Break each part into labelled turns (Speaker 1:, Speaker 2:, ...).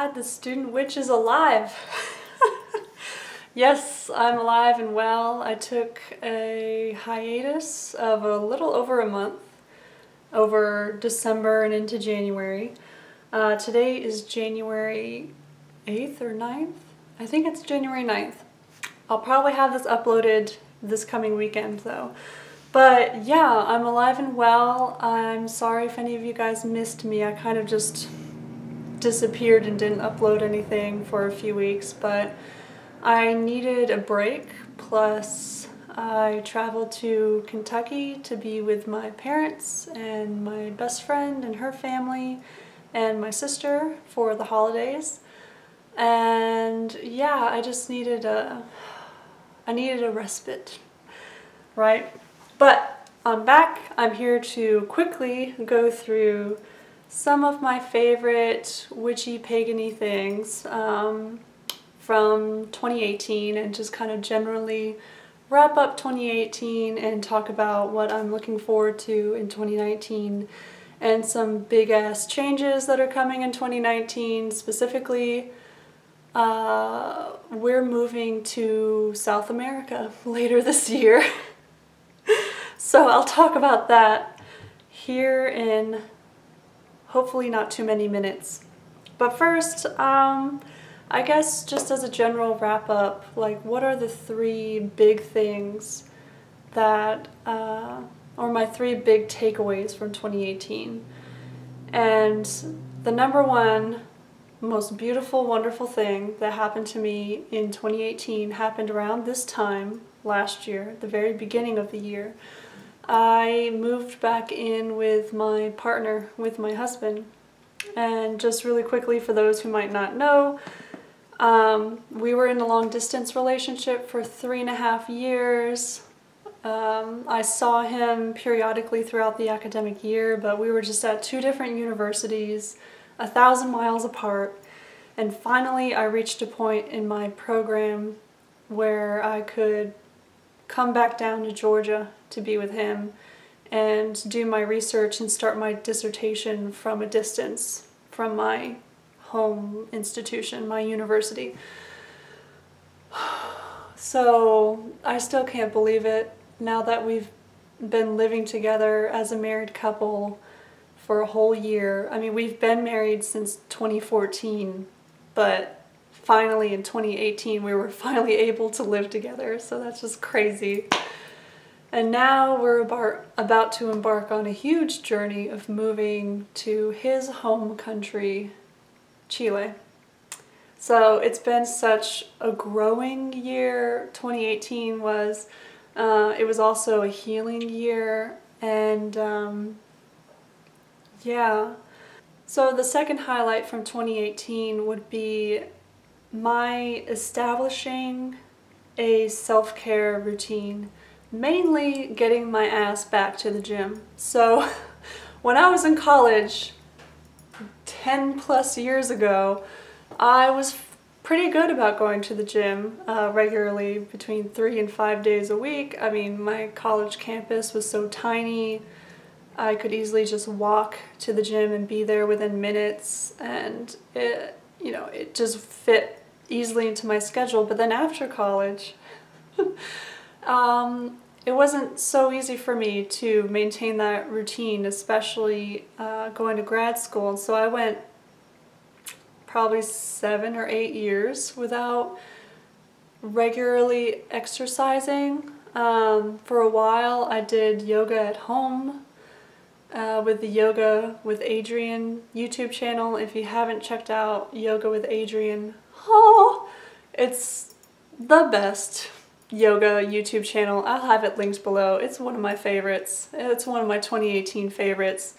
Speaker 1: God, the student witch is alive. Yes, I'm alive and well. I took a hiatus of a little over a month, over December and into January. Today is January 8th or 9th? I think it's January 9th. I'll probably have this uploaded this coming weekend though. But yeah, I'm alive and well. I'm sorry if any of you guys missed me. I kind of just disappeared and didn't upload anything for a few weeks, but I needed a break. Plus, I traveled to Kentucky to be with my parents and my best friend and her family and my sister for the holidays. And yeah, I just needed a respite, right? But I'm back. I'm here to quickly go through some of my favorite witchy, pagany things from 2018 and just kind of generally wrap up 2018 and talk about what I'm looking forward to in 2019 and some big ass changes that are coming in 2019. Specifically, we're moving to South America later this year. So I'll talk about that here in hopefully not too many minutes. But first, I guess just as a general wrap up, like what are the three big things that, or my three big takeaways from 2018. And the number one most beautiful, wonderful thing that happened to me in 2018 happened around this time last year, the very beginning of the year. I moved back in with my partner, with my husband. And just really quickly, for those who might not know, we were in a long distance relationship for 3.5 years. I saw him periodically throughout the academic year, but we were just at two different universities, 1,000 miles apart. And finally, I reached a point in my program where I could come back down to Georgia to be with him and do my research and start my dissertation from a distance from my home institution, my university. So I still can't believe it now that we've been living together as a married couple for a whole year. I mean, we've been married since 2014, but finally in 2018 we were finally able to live together, so that's just crazy. And now we're about to embark on a huge journey of moving to his home country, Chile. So it's been such a growing year. 2018 was, it was also a healing year, and yeah. So the second highlight from 2018 would be my establishing a self-care routine, mainly getting my ass back to the gym. So when I was in college 10 plus years ago, I was pretty good about going to the gym regularly, between 3 and 5 days a week. I mean, my college campus was so tiny, I could easily just walk to the gym and be there within minutes, and it, you know, it just fit easily into my schedule. But then after college, it wasn't so easy for me to maintain that routine, especially going to grad school. And so I went probably 7 or 8 years without regularly exercising. For a while I did yoga at home with the Yoga with Adriene YouTube channel. If you haven't checked out Yoga with Adriene, oh, it's the best yoga YouTube channel. I'll have it linked below. It's one of my favorites. It's one of my 2018 favorites.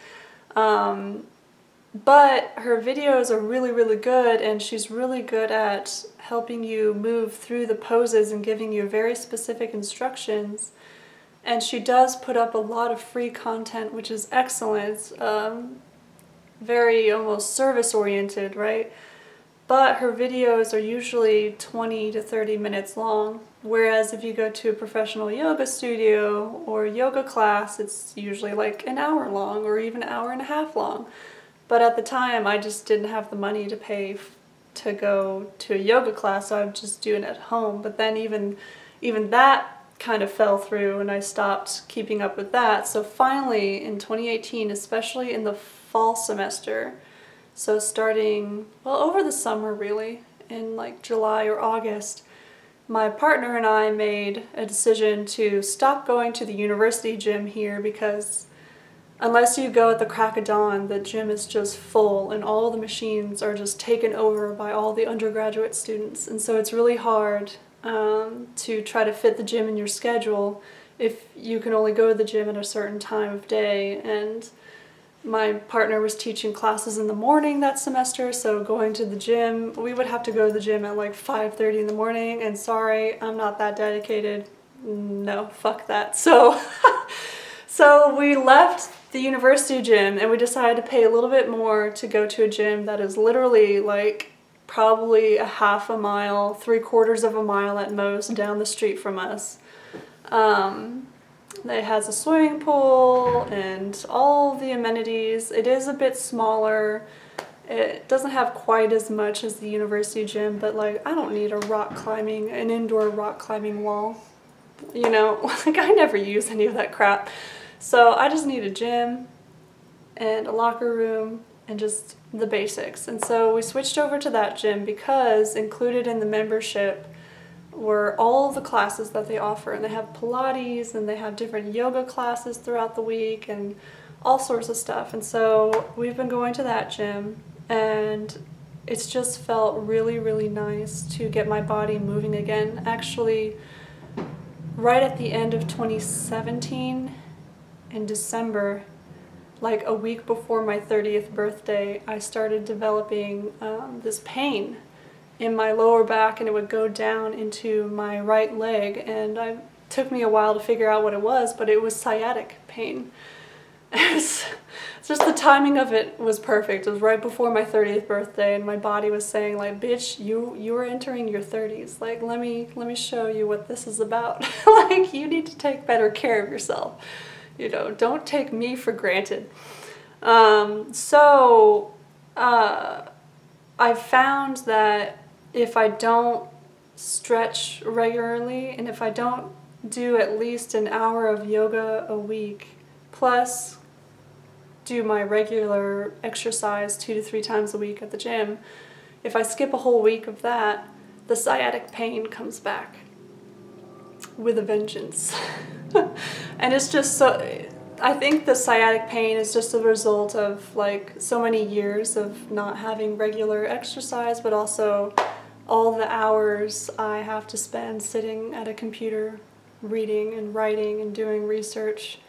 Speaker 1: But her videos are really, really good, and she's really good at helping you move through the poses and giving you very specific instructions. And she does put up a lot of free content, which is excellent. It's very almost service-oriented, right? But her videos are usually 20 to 30 minutes long, whereas if you go to a professional yoga studio or yoga class, it's usually like an hour long or even an hour and a half long. But at the time, I just didn't have the money to pay to go to a yoga class, so I would just do it at home. But then even that kind of fell through, and I stopped keeping up with that. So finally in 2018, especially in the fall semester, so starting, well, over the summer really, in like July or August, my partner and I made a decision to stop going to the university gym here, because unless you go at the crack of dawn, the gym is just full and all the machines are just taken over by all the undergraduate students. And so it's really hard to try to fit the gym in your schedule if you can only go to the gym at a certain time of day. And my partner was teaching classes in the morning that semester, so going to the gym, we would have to go to the gym at like 5:30 in the morning, and sorry, I'm not that dedicated. No, fuck that. So we left the university gym and we decided to pay a little bit more to go to a gym that is literally like probably a half a mile, 3/4 of a mile at most down the street from us. It has a swimming pool and all the amenities. It is a bit smaller. It doesn't have quite as much as the university gym, but like I don't need an indoor rock climbing wall. You know, like I never use any of that crap. So I just need a gym and a locker room and just the basics. And so we switched over to that gym because included in the membership were all the classes that they offer. And they have Pilates and they have different yoga classes throughout the week and all sorts of stuff. And so we've been going to that gym, and it's just felt really, really nice to get my body moving again. Actually, right at the end of 2017, in December, like a week before my 30th birthday, I started developing this pain in my lower back, and it would go down into my right leg, and it took me a while to figure out what it was, but it was sciatic pain. It's just the timing of it was perfect. It was right before my 30th birthday, and my body was saying like, bitch, you are entering your 30s. Like, let me show you what this is about. Like, you need to take better care of yourself. You know, don't take me for granted. I found that if I don't stretch regularly and if I don't do at least an hour of yoga a week, plus do my regular exercise 2 to 3 times a week at the gym, if I skip a whole week of that, the sciatic pain comes back with a vengeance. And it's just so, I think the sciatic pain is just a result of like so many years of not having regular exercise, but also all the hours I have to spend sitting at a computer reading and writing and doing research.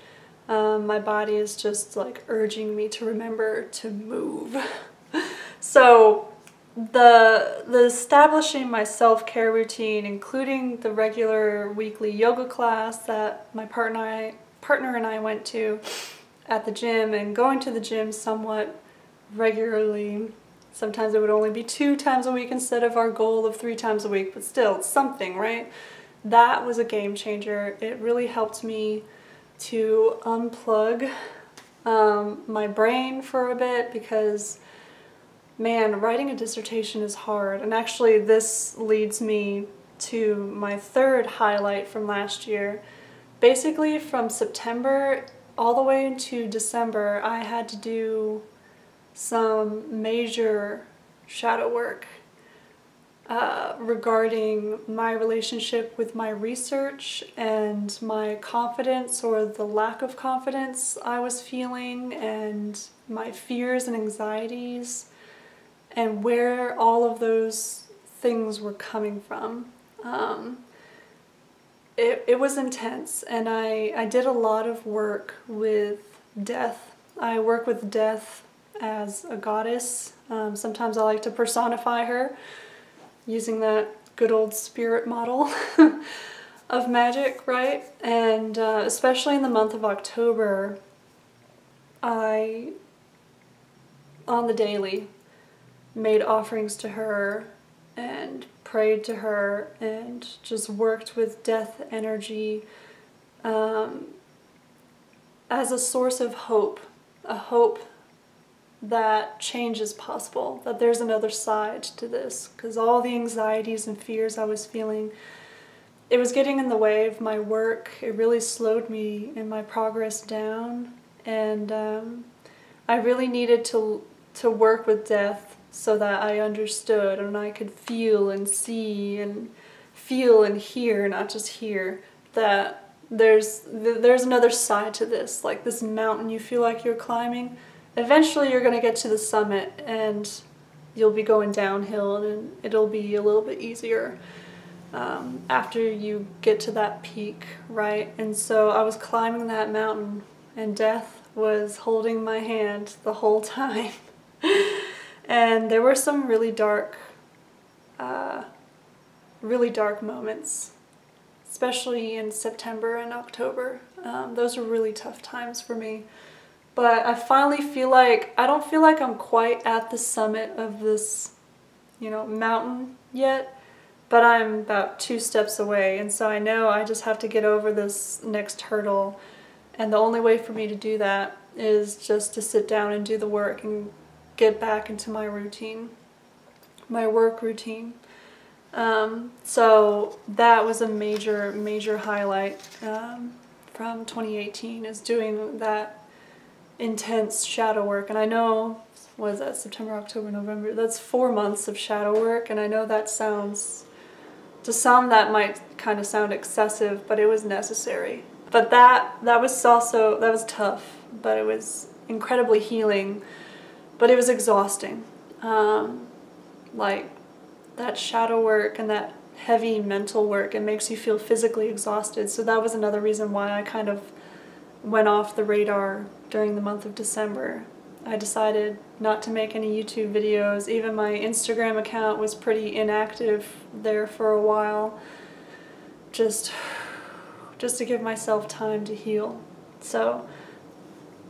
Speaker 1: My body is just like urging me to remember to move. So the establishing my self-care routine, including the regular weekly yoga class that my partner and I went to at the gym, and going to the gym somewhat regularly. Sometimes it would only be 2 times a week instead of our goal of 3 times a week, but still, it's something, right? That was a game changer. It really helped me to unplug my brain for a bit, because man, writing a dissertation is hard. And actually this leads me to my third highlight from last year. Basically from September all the way into December, I had to do some major shadow work regarding my relationship with my research and my confidence, or the lack of confidence I was feeling, and my fears and anxieties, and where all of those things were coming from. It was intense, and I did a lot of work with death. I work with death as a goddess. Sometimes I like to personify her using that good old spirit model of magic, right? And especially in the month of October, I, on the daily, made offerings to her and prayed to her and just worked with death energy as a source of hope, a hope that change is possible, that there's another side to this, because all the anxieties and fears I was feeling, it was getting in the way of my work. It really slowed me and my progress down, and I really needed to work with death so that I understood and I could feel and see and feel and hear, not just hear, that there's another side to this, like this mountain you feel like you're climbing. Eventually you're going to get to the summit and you'll be going downhill, and it'll be a little bit easier after you get to that peak, right? And so I was climbing that mountain and death was holding my hand the whole time. And there were some really dark moments, especially in September and October. Those were really tough times for me. But I finally feel like, I don't feel like I'm quite at the summit of this, mountain yet, but I'm about 2 steps away. And so I know I just have to get over this next hurdle. And the only way for me to do that is just to sit down and do the work and get back into my routine, my work routine. So that was a major highlight from 2018, is doing that intense shadow work. And I know, what is that, September, October, November, that's 4 months of shadow work, and I know that sounds, to some that might kind of sound excessive, but it was necessary. But that was also, that was tough, but it was incredibly healing, but it was exhausting. Like that shadow work and that heavy mental work, it makes you feel physically exhausted. So that was another reason why I kind of went off the radar during the month of December. I decided not to make any YouTube videos. Even my Instagram account was pretty inactive there for a while, just to give myself time to heal. So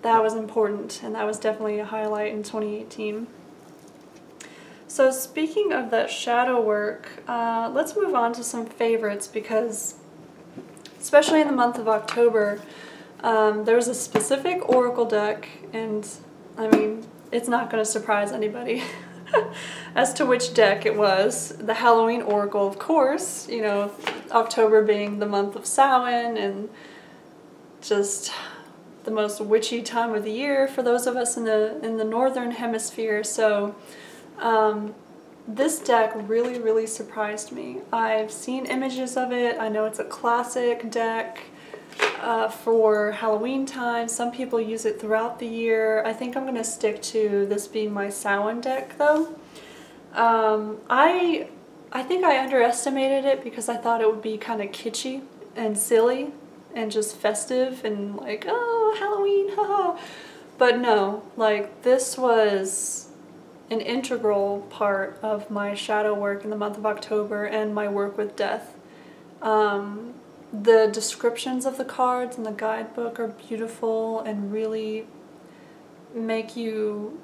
Speaker 1: that was important, and that was definitely a highlight in 2018. So speaking of that shadow work, let's move on to some favorites, because especially in the month of October, there was a specific oracle deck, and I mean, it's not going to surprise anybody as to which deck it was. The Halloween oracle, of course, October being the month of Samhain and just the most witchy time of the year for those of us in the northern hemisphere. So this deck really surprised me. I've seen images of it. I know it's a classic deck for Halloween time. Some people use it throughout the year. I think I'm going to stick to this being my Samhain deck though. I think I underestimated it because I thought it would be kind of kitschy and silly and just festive and like, oh, Halloween, haha. But no, like this was an integral part of my shadow work in the month of October and my work with death. The descriptions of the cards in the guidebook are beautiful and really make you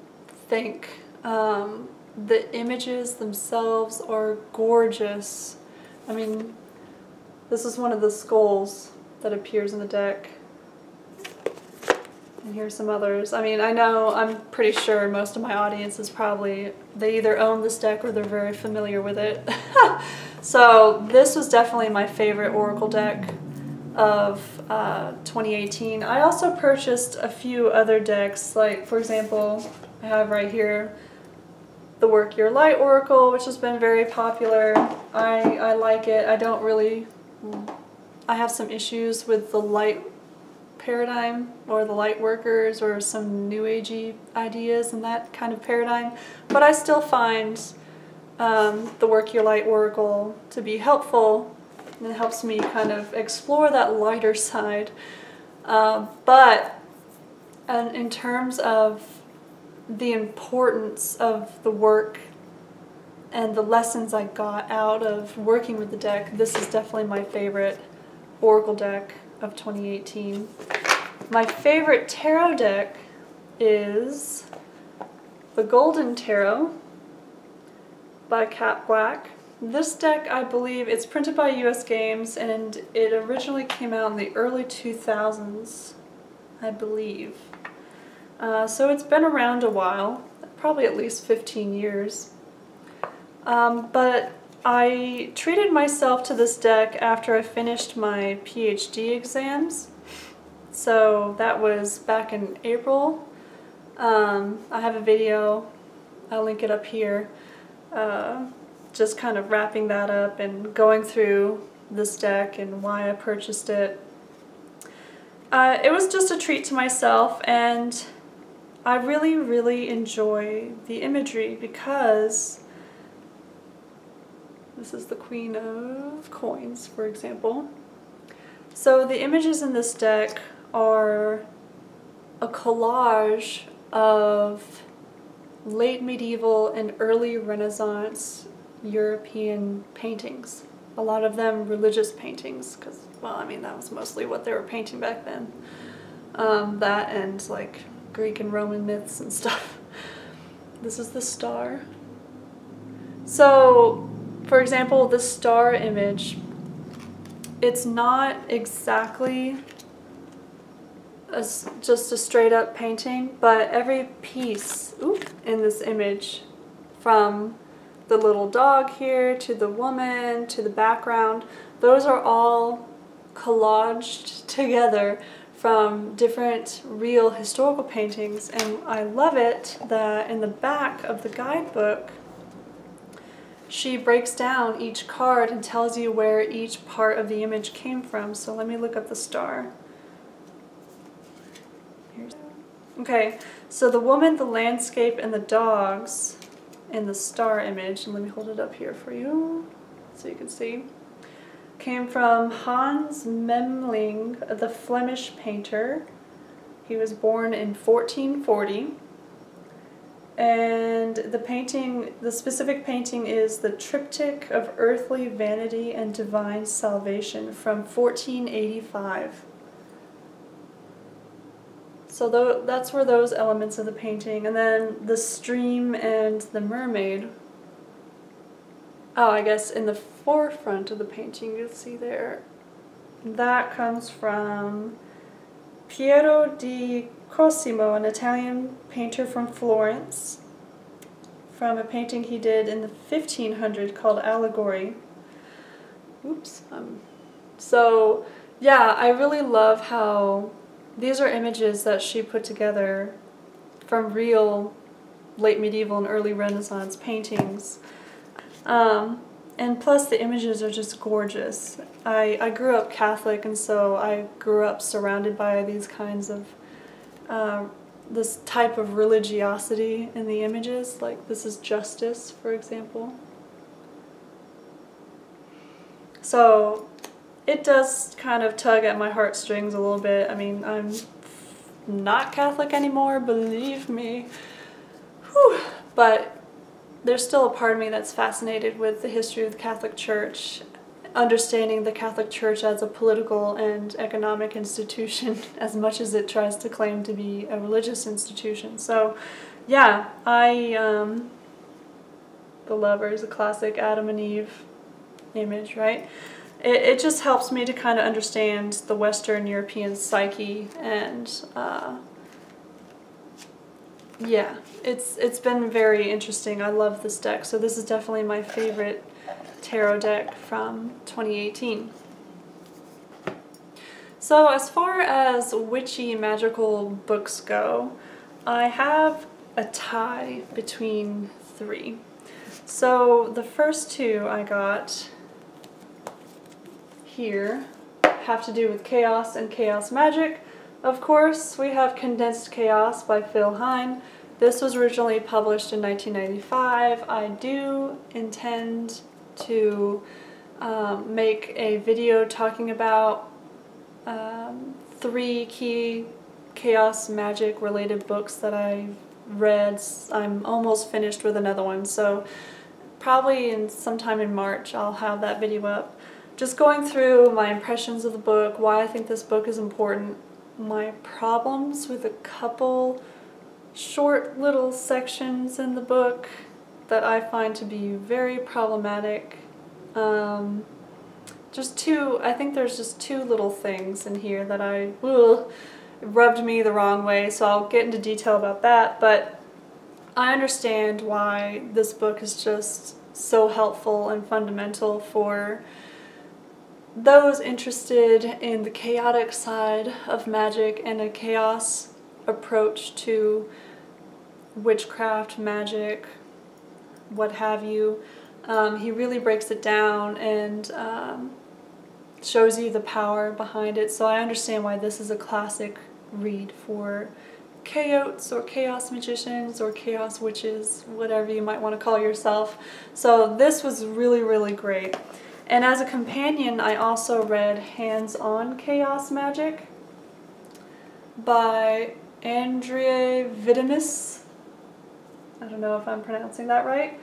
Speaker 1: think. The images themselves are gorgeous. I mean, this is one of the skulls that appears in the deck. And here's some others. I mean, I'm pretty sure most of my audience is probably, they either own this deck or they're very familiar with it. So this was definitely my favorite oracle deck of 2018. I also purchased a few other decks, like for example, I have right here the Work Your Light Oracle, which has been very popular. I like it. I have some issues with the light paradigm or the light workers or some new agey ideas in that kind of paradigm, but I still find the Work Your Light Oracle to be helpful, and it helps me kind of explore that lighter side. But in terms of the importance of the work and the lessons I got out of working with the deck, this is definitely my favorite oracle deck of 2018. My favorite tarot deck is the Golden Tarot by Cat Black. This deck, I believe, it's printed by US Games, and it originally came out in the early 2000s, I believe. So it's been around a while, probably at least 15 years. But I treated myself to this deck after I finished my PhD exams. So that was back in April. I have a video, I'll link it up here, just kind of wrapping that up and going through this deck and why I purchased it. It was just a treat to myself, and I really enjoy the imagery because this is the Queen of Coins, for example. So the images in this deck are a collage of late medieval and early Renaissance European paintings. A lot of them religious paintings, because, well, I mean, that was mostly what they were painting back then. That and like Greek and Roman myths and stuff. This is the star. So, for example, the star image, it's not exactly just a straight up painting, but every piece in this image, from the little dog here to the woman to the background, those are all collaged together from different real historical paintings. And I love it that in the back of the guidebook she breaks down each card and tells you where each part of the image came from. So let me look up the star. Okay, so the woman, the landscape, and the dogs in the star image, and let me hold it up here for you so you can see, came from Hans Memling, the Flemish painter. He was born in 1440. And the painting, the specific painting is the Triptych of Earthly Vanity and Divine Salvation from 1485. So that's where those elements of the painting, and then the stream and the mermaid. Oh, I guess in the forefront of the painting you'll see there. That comes from Piero di Cosimo, an Italian painter from Florence, from a painting he did in the 1500s called Allegory. Oops. So yeah, I really love how these are images that she put together from real late medieval and early Renaissance paintings. And plus the images are just gorgeous. I grew up Catholic, and so I grew up surrounded by these kinds of, this type of religiosity in the images. Like this is Justice, for example. So it does kind of tug at my heartstrings a little bit. I mean, I'm not Catholic anymore, believe me. Whew. But there's still a part of me that's fascinated with the history of the Catholic Church, understanding the Catholic Church as a political and economic institution as much as it tries to claim to be a religious institution. So yeah, The Lover is a classic Adam and Eve image, right? It just helps me to kind of understand the Western European psyche, and yeah, it's been very interesting. I love this deck, so this is definitely my favorite tarot deck from 2018. So as far as witchy magical books go, I have a tie between three. So the first two I got here have to do with chaos and chaos magic. Of course, we have Condensed Chaos by Phil Hine. This was originally published in 1995. I do intend to make a video talking about 3 key chaos magic related books that I read. I'm almost finished with another one, so probably sometime in March I'll have that video up. Just going through my impressions of the book, why I think this book is important, my problems with a couple short little sections in the book that I find to be very problematic. I think there's just 2 little things in here that I rubbed me the wrong way, so I'll get into detail about that, but I understand why this book is just so helpful and fundamental for those interested in the chaotic side of magic and a chaos approach to witchcraft, magic, what have you. He really breaks it down and shows you the power behind it, so I understand why this is a classic read for chaotes or chaos magicians or chaos witches, whatever you might want to call yourself. So this was really, really great. And as a companion, I also read Hands-On Chaos Magic by Adriene. I don't know if I'm pronouncing that right.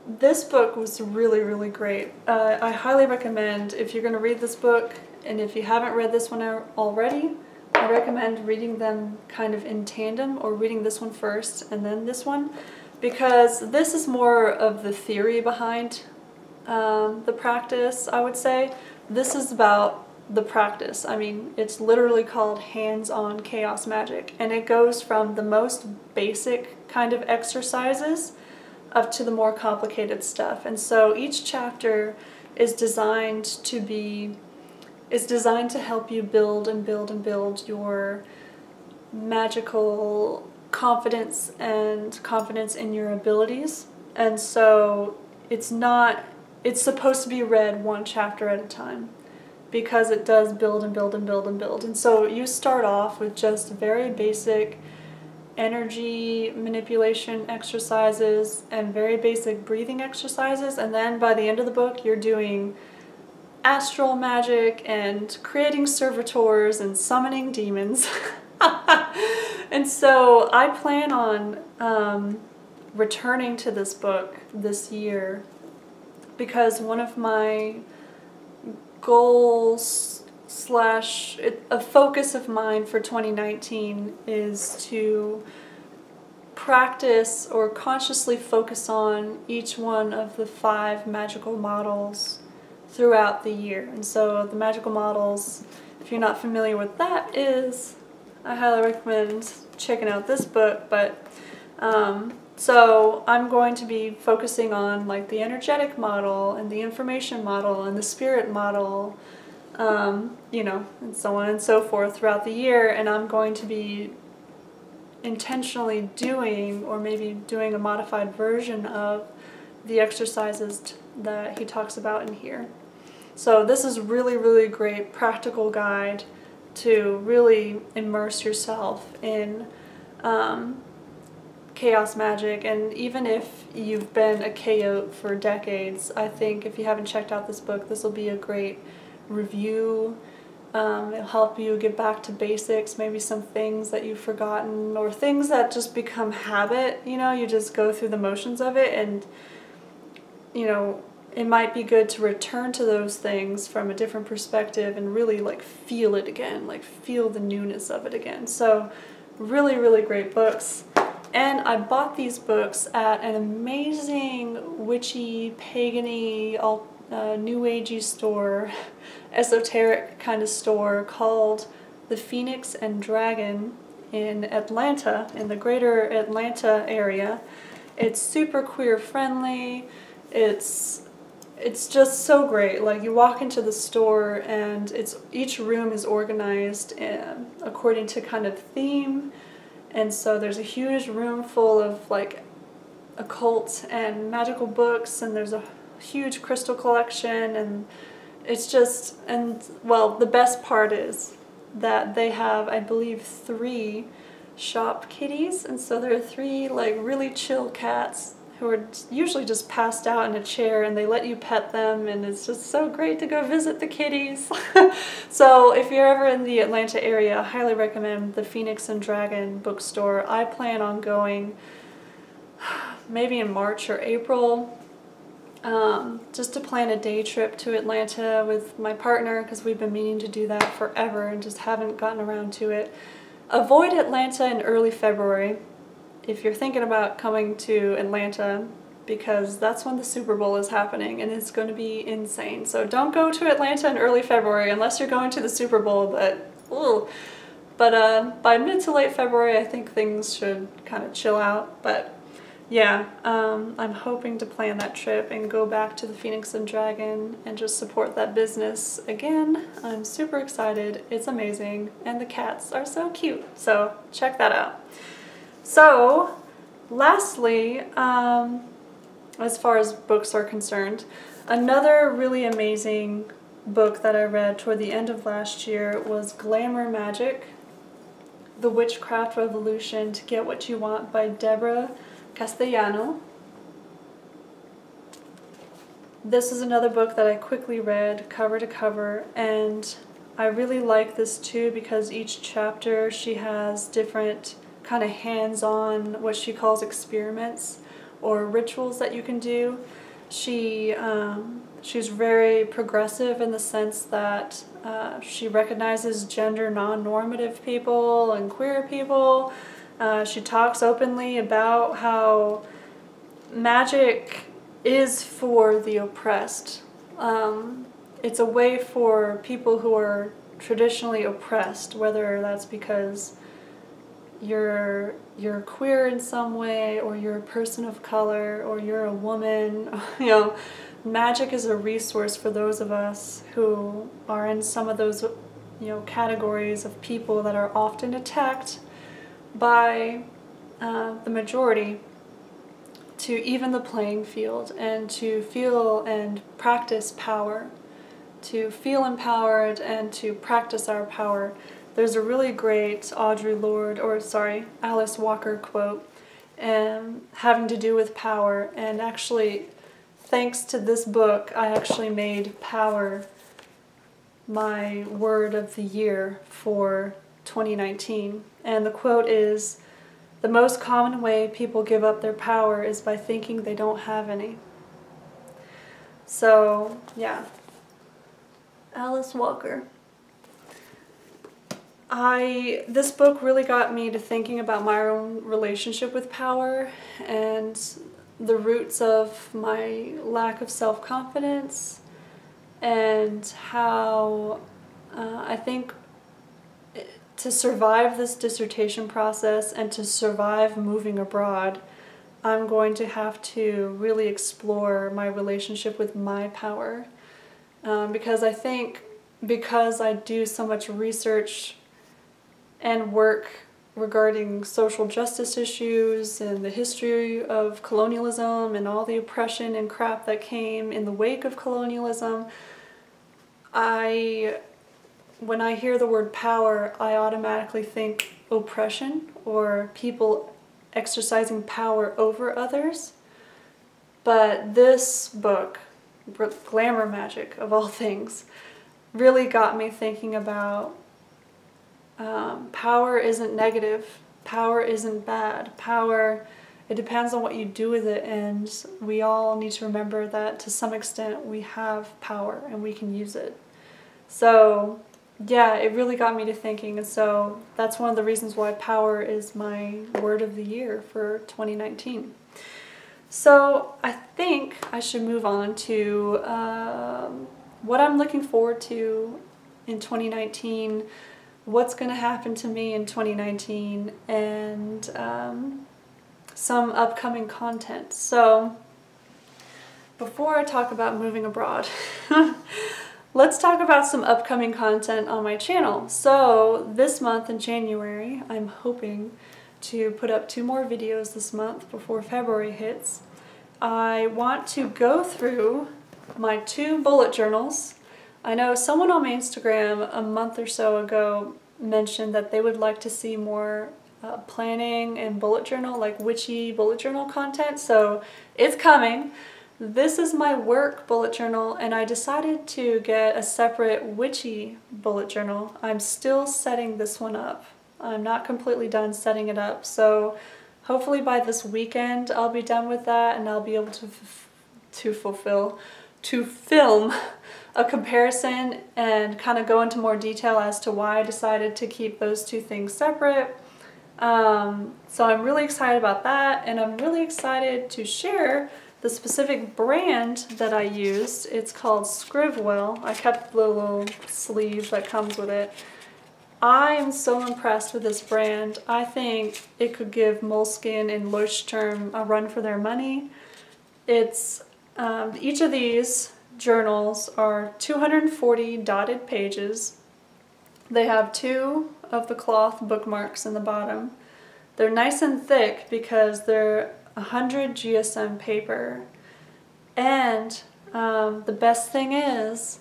Speaker 1: This book was really, really great. I highly recommend, if you're going to read this book, and if you haven't read this one already, I recommend reading them kind of in tandem, or reading this one first and then this one, because this is more of the theory behind the practice, I would say. This is about the practice. I mean, it's literally called Hands-On Chaos Magic, and it goes from the most basic kind of exercises up to the more complicated stuff. And so each chapter is designed to help you build and build and build your magical confidence and confidence in your abilities. And so it's supposed to be read one chapter at a time, because it does build and build and build and build. And so you start off with just very basic energy manipulation exercises and very basic breathing exercises, and then by the end of the book you're doing astral magic and creating servitors and summoning demons. And so I plan on returning to this book this year, because one of my goals / a focus of mine for 2019 is to practice or consciously focus on each one of the 5 magical models throughout the year. And so the magical models, if you're not familiar with that is, I highly recommend checking out this book. But so I'm going to be focusing on like the energetic model and the information model and the spirit model, you know, and so on and so forth throughout the year. And I'm going to be intentionally doing, or maybe doing a modified version of, the exercises that he talks about in here. So this is really, really great practical guide to really immerse yourself in chaos magic. And even if you've been a chaot for decades, I think if you haven't checked out this book, this will be a great review. It'll help you get back to basics, maybe some things that you've forgotten, or things that just become habit, you know, you just go through the motions of it, and you know, it might be good to return to those things from a different perspective and really like feel it again, like feel the newness of it again. So really, really great books. And I bought these books at an amazing witchy, pagany, new agey store, esoteric kind of store called the Phoenix and Dragon in Atlanta, in the greater Atlanta area. It's super queer friendly. It's just so great. Like, you walk into the store and each room is organized according to kind of theme. And so there's a huge room full of like occult and magical books, and there's a huge crystal collection, and it's just, and well, the best part is that they have, I believe, 3 shop kitties, and so there are 3 like really chill cats who are usually just passed out in a chair, and they let you pet them, and it's just so great to go visit the kitties. So if you're ever in the Atlanta area, I highly recommend the Phoenix and Dragon bookstore. I plan on going maybe in March or April, just to plan a day trip to Atlanta with my partner, because we've been meaning to do that forever and just haven't gotten around to it. Avoid Atlanta in early February if you're thinking about coming to Atlanta, because that's when the Super Bowl is happening and it's going to be insane. So don't go to Atlanta in early February unless you're going to the Super Bowl, but ooh. But by mid to late February, I think things should kind of chill out. But yeah, I'm hoping to plan that trip and go back to the Phoenix and Dragon and just support that business again. I'm super excited. It's amazing. And the cats are so cute. So check that out. So lastly, as far as books are concerned, another really amazing book that I read toward the end of last year was Glamour Magic, The Witchcraft Revolution to Get What You Want by Deborah Castellano. This is another book that I quickly read cover to cover, and I really like this too because each chapter she has different kind of hands-on, what she calls experiments or rituals that you can do. She's very progressive in the sense that she recognizes gender non-normative people and queer people. She talks openly about how magic is for the oppressed. It's a way for people who are traditionally oppressed, whether that's because you're queer in some way, or you're a person of color, or you're a woman. You know, magic is a resource for those of us who are in some of those, categories of people that are often attacked by the majority, to even the playing field and to feel and practice power, to feel empowered and to practice our power. There's a really great Alice Walker quote having to do with power, and actually thanks to this book I actually made power my word of the year for 2019. And the quote is, "The most common way people give up their power is by thinking they don't have any." So yeah, Alice Walker. This book really got me to thinking about my own relationship with power and the roots of my lack of self-confidence, and how I think to survive this dissertation process and to survive moving abroad, I'm going to have to really explore my relationship with my power. Because I think because I do so much research and work regarding social justice issues and the history of colonialism and all the oppression and crap that came in the wake of colonialism, when I hear the word power, I automatically think oppression or people exercising power over others. But this book, Glamour Magic of all things, really got me thinking about power isn't negative, power isn't bad, power, it depends on what you do with it, and we all need to remember that to some extent we have power and we can use it. So yeah, it really got me to thinking, and so that's one of the reasons why power is my word of the year for 2019. So I think I should move on to what I'm looking forward to in 2019, what's going to happen to me in 2019, and some upcoming content. So before I talk about moving abroad, let's talk about some upcoming content on my channel. So this month in January, I'm hoping to put up 2 more videos this month before February hits. I want to go through my 2 bullet journals. I know someone on my Instagram a month or so ago mentioned that they would like to see more planning and bullet journal, like witchy bullet journal content, so it's coming. This is my work bullet journal, and I decided to get a separate witchy bullet journal. I'm still setting this one up. I'm not completely done setting it up, so hopefully by this weekend I'll be done with that and I'll be able to film a comparison and kind of go into more detail as to why I decided to keep those 2 things separate. So I'm really excited about that, and I'm really excited to share the specific brand that I used. It's called Scrivewell. I kept the little sleeve that comes with it. I am so impressed with this brand. I think it could give Moleskine and Leuchtturm a run for their money. It's each of these journals are 240 dotted pages. They have 2 of the cloth bookmarks in the bottom. They're nice and thick because they're 100 GSM paper. And the best thing is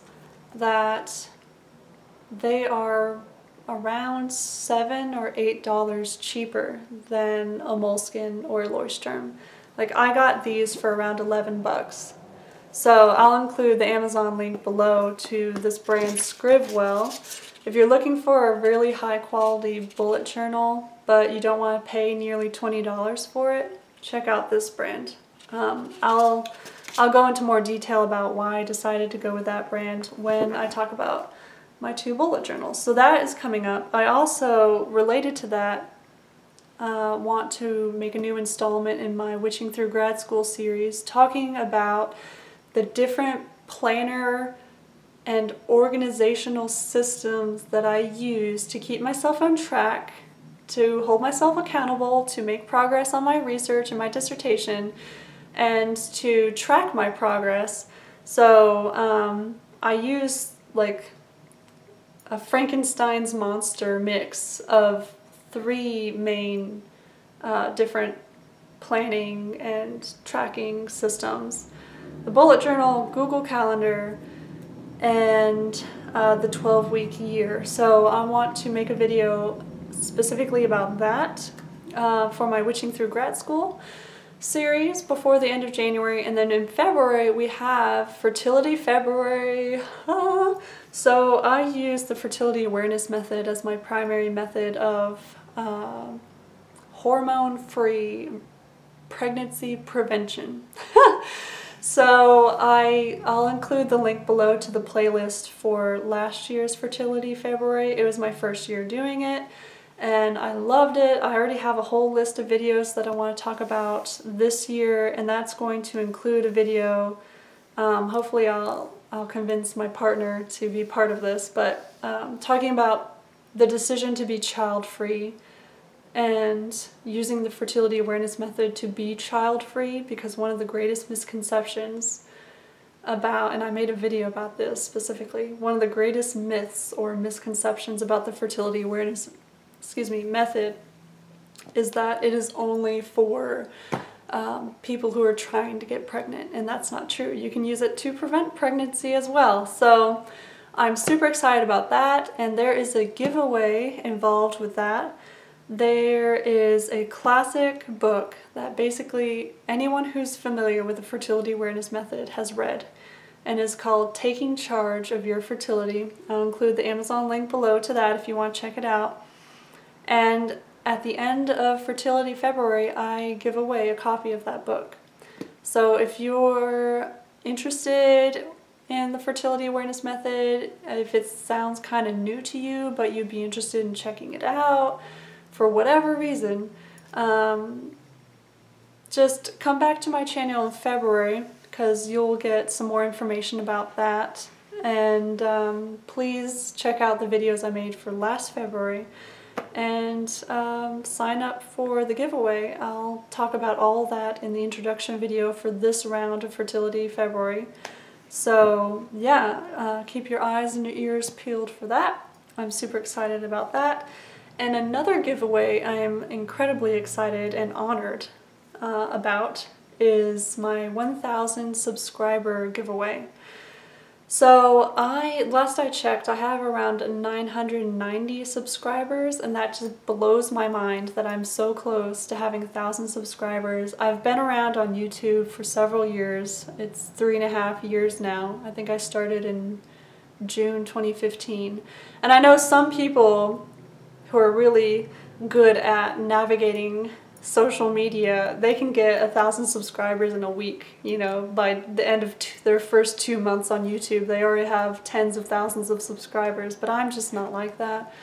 Speaker 1: that they are around $7 or $8 cheaper than a Moleskine or a Leuchtturm. Like, I got these for around 11 bucks. So I'll include the Amazon link below to this brand Scribwell. If you're looking for a really high quality bullet journal, but you don't want to pay nearly $20 for it, check out this brand. I'll go into more detail about why I decided to go with that brand when I talk about my 2 bullet journals. So that is coming up. I also, related to that, want to make a new installment in my Witching Through Grad School series talking about the different planner and organizational systems that I use to keep myself on track, to hold myself accountable, to make progress on my research and my dissertation, and to track my progress. So I use like a Frankenstein's monster mix of 3 main different planning and tracking systems. The bullet journal, Google Calendar, and the 12-week year. So I want to make a video specifically about that for my Witching Through Grad School series before the end of January. And then in February we have Fertility February. So I use the fertility awareness method as my primary method of hormone-free pregnancy prevention. So I'll include the link below to the playlist for last year's Fertility February. It was my first year doing it, and I loved it. I already have a whole list of videos that I want to talk about this year, and that's going to include a video. Hopefully I'll convince my partner to be part of this, but talking about the decision to be child-free and using the fertility awareness method to be child-free, because one of the greatest misconceptions about, and I made a video about this specifically, one of the greatest myths or misconceptions about the fertility awareness method is that it is only for people who are trying to get pregnant, and that's not true. You can use it to prevent pregnancy as well. So I'm super excited about that, and there is a giveaway involved with that. There is a classic book that basically anyone who's familiar with the fertility awareness method has read, and is called Taking Charge of Your Fertility. I'll include the Amazon link below to that if you want to check it out. And at the end of Fertility February, I give away a copy of that book. So if you're interested in the fertility awareness method, if it sounds kind of new to you, but you'd be interested in checking it out, for whatever reason, just come back to my channel in February, because you'll get some more information about that. And please check out the videos I made for last February, and sign up for the giveaway. I'll talk about all that in the introduction video for this round of Fertility February. So yeah, keep your eyes and your ears peeled for that. I'm super excited about that. And another giveaway I am incredibly excited and honored about is my 1,000 subscriber giveaway. So last I checked, I have around 990 subscribers, and that just blows my mind that I'm so close to having 1,000 subscribers. I've been around on YouTube for several years. It's 3.5 years now. I think I started in June 2015. And I know some people who are really good at navigating social media, they can get 1,000 subscribers in a week. You know, by the end of their first 2 months on YouTube, they already have tens of thousands of subscribers, but I'm just not like that.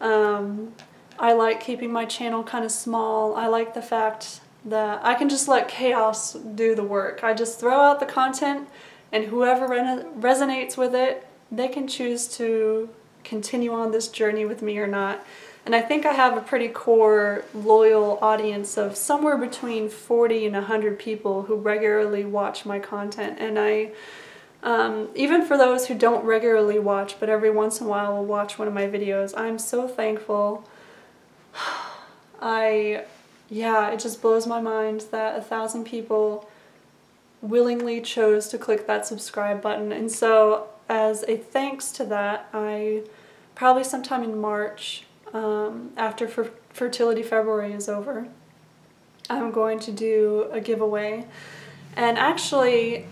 Speaker 1: I like keeping my channel kind of small. I like the fact that I can just let chaos do the work. I just throw out the content, and whoever resonates with it, they can choose to continue on this journey with me or not. And I think I have a pretty core, loyal audience of somewhere between 40 and 100 people who regularly watch my content. And even for those who don't regularly watch, but every once in a while will watch one of my videos, I'm so thankful. Yeah, it just blows my mind that 1,000 people willingly chose to click that subscribe button. And so as a thanks to that, I probably sometime in March, after Fertility February is over, I'm going to do a giveaway. And actually,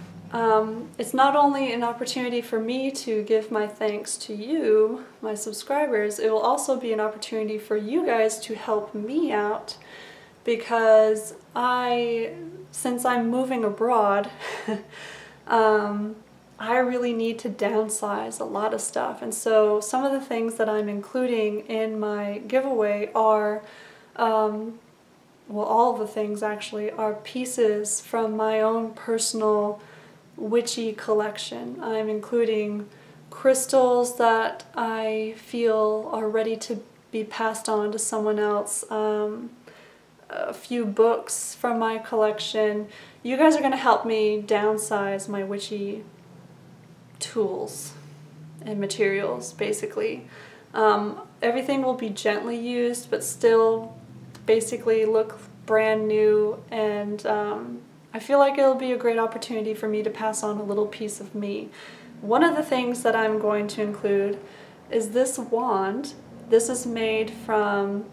Speaker 1: it's not only an opportunity for me to give my thanks to you, my subscribers, it will also be an opportunity for you guys to help me out, because since I'm moving abroad, I really need to downsize a lot of stuff. And so some of the things that I'm including in my giveaway are, well, all of the things actually are pieces from my own personal witchy collection. I'm including crystals that I feel are ready to be passed on to someone else, a few books from my collection. You guys are going to help me downsize my witchy tools and materials, basically. Everything will be gently used, but still basically look brand new, and I feel like it'll be a great opportunity for me to pass on a little piece of me. One of the things that I'm going to include is this wand. This is made from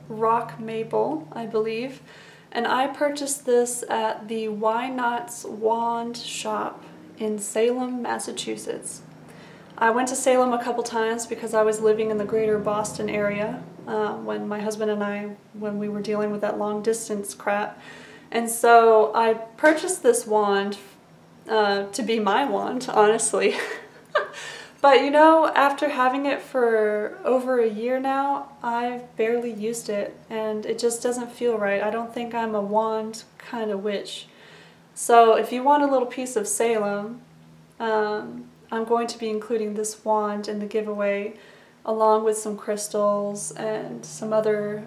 Speaker 1: rock maple, I believe, and I purchased this at the Why Not's Wand shop in Salem, Massachusetts. I went to Salem a couple times because I was living in the greater Boston area when my husband and I, when we were dealing with that long distance crap. And so I purchased this wand to be my wand, honestly. But you know, after having it for over a year now, I've barely used it, and it just doesn't feel right. I don't think I'm a wand kind of witch. So if you want a little piece of Salem, I'm going to be including this wand in the giveaway, along with some crystals and some other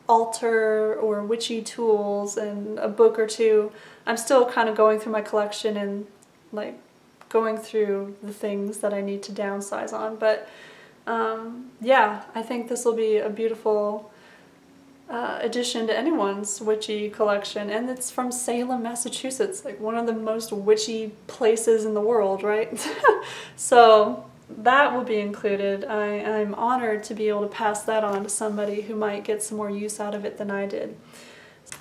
Speaker 1: altar or witchy tools and a book or two. I'm still kind of going through my collection and like going through the things that I need to downsize on, but yeah, I think this will be a beautiful addition to anyone's witchy collection. And it's from Salem, Massachusetts, like one of the most witchy places in the world, right? So that will be included. I'm honored to be able to pass that on to somebody who might get some more use out of it than I did.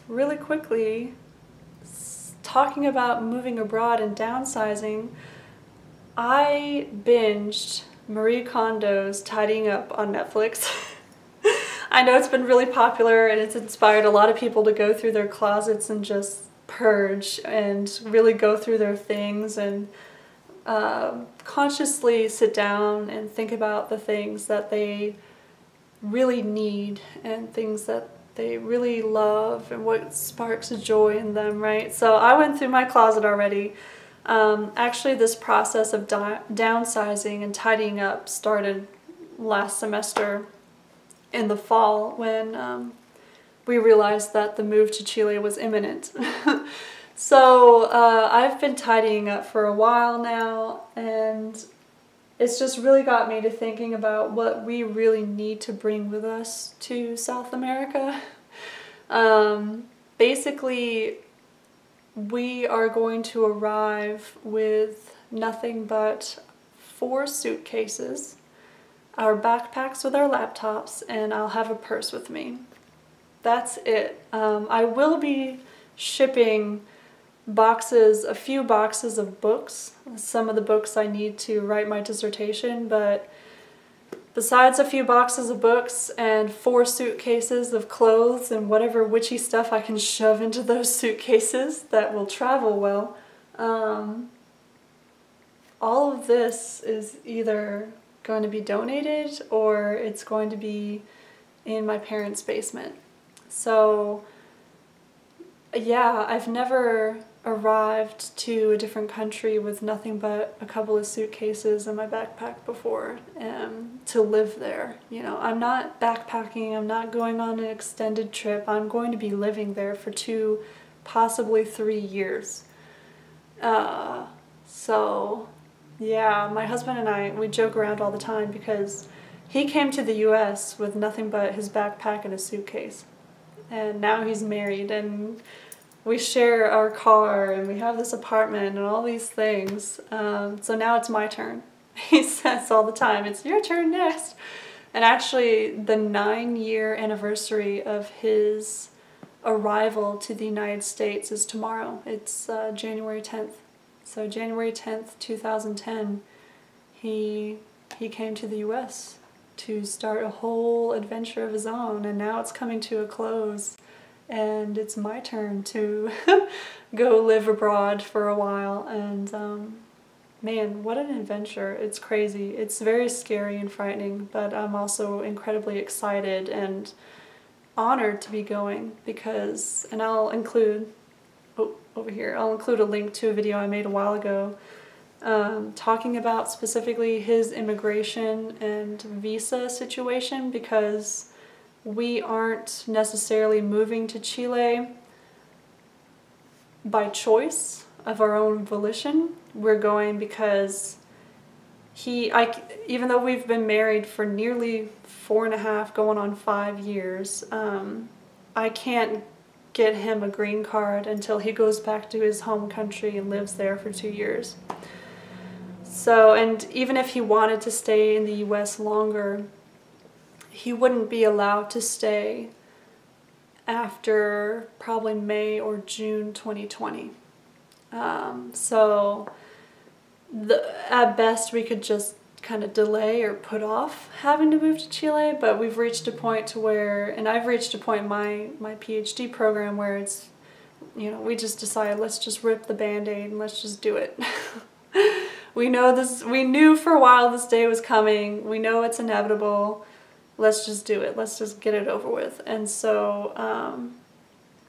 Speaker 1: Really quickly, talking about moving abroad and downsizing, I binged Marie Kondo's Tidying Up on Netflix. I know it's been really popular and it's inspired a lot of people to go through their closets and just purge and really go through their things and consciously sit down and think about the things that they really need and things that they really love and what sparks joy in them, right? So I went through my closet already. Actually, this process of downsizing and tidying up started last semester in the fall when we realized that the move to Chile was imminent. So I've been tidying up for a while now, and it's just really got me to thinking about what we really need to bring with us to South America. Basically, we are going to arrive with nothing but 4 suitcases, our backpacks with our laptops, and I'll have a purse with me. That's it. I will be shipping a few boxes of books, some of the books I need to write my dissertation, but besides a few boxes of books and 4 suitcases of clothes and whatever witchy stuff I can shove into those suitcases that will travel well, all of this is either going to be donated or it's going to be in my parents' basement. So Yeah, I've never arrived to a different country with nothing but a couple of suitcases in my backpack before, to live there. You know, I'm not backpacking, I'm not going on an extended trip, I'm going to be living there for 2, possibly 3 years. So yeah, my husband and I, we joke around all the time because he came to the US with nothing but his backpack and a suitcase. And now he's married and we share our car and we have this apartment and all these things. So now it's my turn. He says all the time, it's your turn next. And actually the 9-year anniversary of his arrival to the United States is tomorrow. It's January 10th. So January 10th, 2010, he came to the US to start a whole adventure of his own, and now it's coming to a close. And it's my turn to go live abroad for a while, and man, what an adventure. It's crazy. It's very scary and frightening, but I'm also incredibly excited and honored to be going because, and I'll include, over here, I'll include a link to a video I made a while ago talking about specifically his immigration and visa situation, because we aren't necessarily moving to Chile by choice of our own volition. We're going because even though we've been married for nearly 4.5, going on 5 years, I can't get him a green card until he goes back to his home country and lives there for 2 years. So, and even if he wanted to stay in the US longer, he wouldn't be allowed to stay after probably May or June 2020. So at best we could just kind of delay or put off having to move to Chile, but we've reached a point to where, and I've reached a point in my PhD program where it's, you know, we just decided, let's just rip the Band-Aid and let's just do it. We know this, we knew for a while this day was coming, we know it's inevitable, let's just do it, let's just get it over with. And so,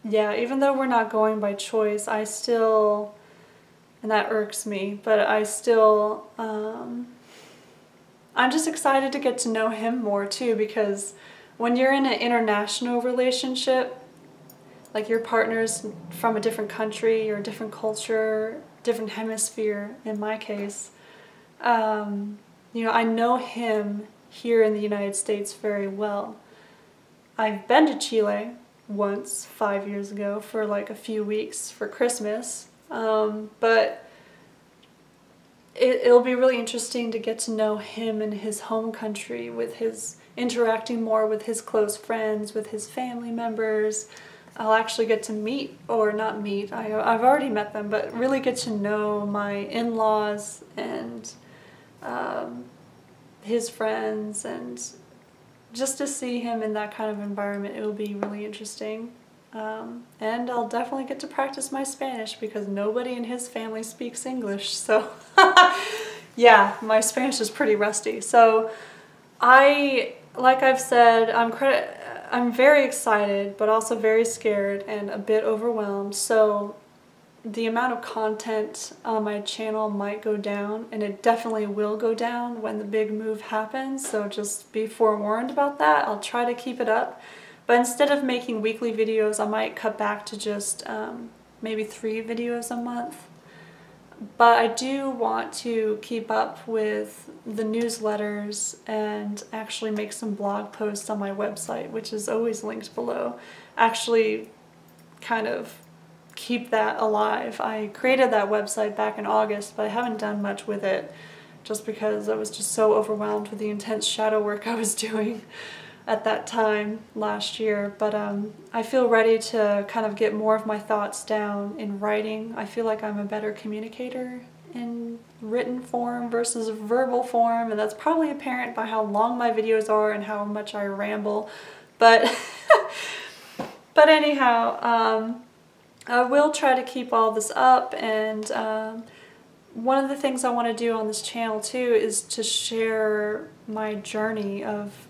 Speaker 1: yeah, even though we're not going by choice, I still, and that irks me, but I still, I'm just excited to get to know him more too, because when you're in an international relationship, like your partner's from a different country or a different culture, different hemisphere in my case, you know, I know him here in the United States very well. I've been to Chile once 5 years ago for like a few weeks for Christmas, but it'll be really interesting to get to know him in his home country, with his interacting more with his close friends, with his family members. I'll actually get to meet, or not meet, I've already met them, but really get to know my in-laws and his friends, and just to see him in that kind of environment, it will be really interesting. And I'll definitely get to practice my Spanish because nobody in his family speaks English, so yeah, my Spanish is pretty rusty. So like I've said, I'm very excited, but also very scared and a bit overwhelmed. So the amount of content on my channel might go down, and it definitely will go down when the big move happens. So just be forewarned about that. I'll try to keep it up. But instead of making weekly videos, I might cut back to just maybe 3 videos a month. But I do want to keep up with the newsletters and actually make some blog posts on my website, which is always linked below. Actually kind of keep that alive. I created that website back in August, but I haven't done much with it just because I was just so overwhelmed with the intense shadow work I was doing at that time last year. But I feel ready to kind of get more of my thoughts down in writing. I feel like I'm a better communicator in written form versus verbal form, and that's probably apparent by how long my videos are and how much I ramble. But but anyhow, I will try to keep all this up, and one of the things I want to do on this channel too is to share my journey of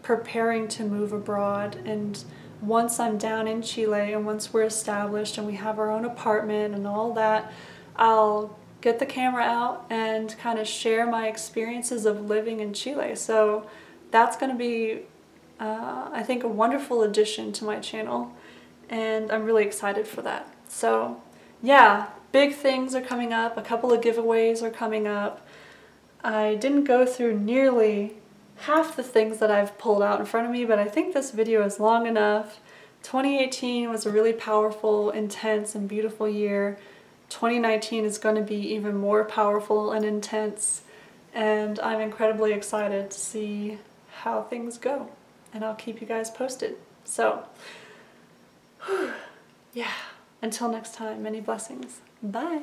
Speaker 1: preparing to move abroad and once I'm down in Chile and once we're established and we have our own apartment and all that, I'll get the camera out and kind of share my experiences of living in Chile. So that's going to be, I think, a wonderful addition to my channel, and I'm really excited for that. So yeah, big things are coming up. A couple of giveaways are coming up. I didn't go through nearly half the things that I've pulled out in front of me, but I think this video is long enough. 2018 was a really powerful, intense, and beautiful year. 2019 is going to be even more powerful and intense, and I'm incredibly excited to see how things go, and I'll keep you guys posted. So, yeah, until next time, many blessings. Bye.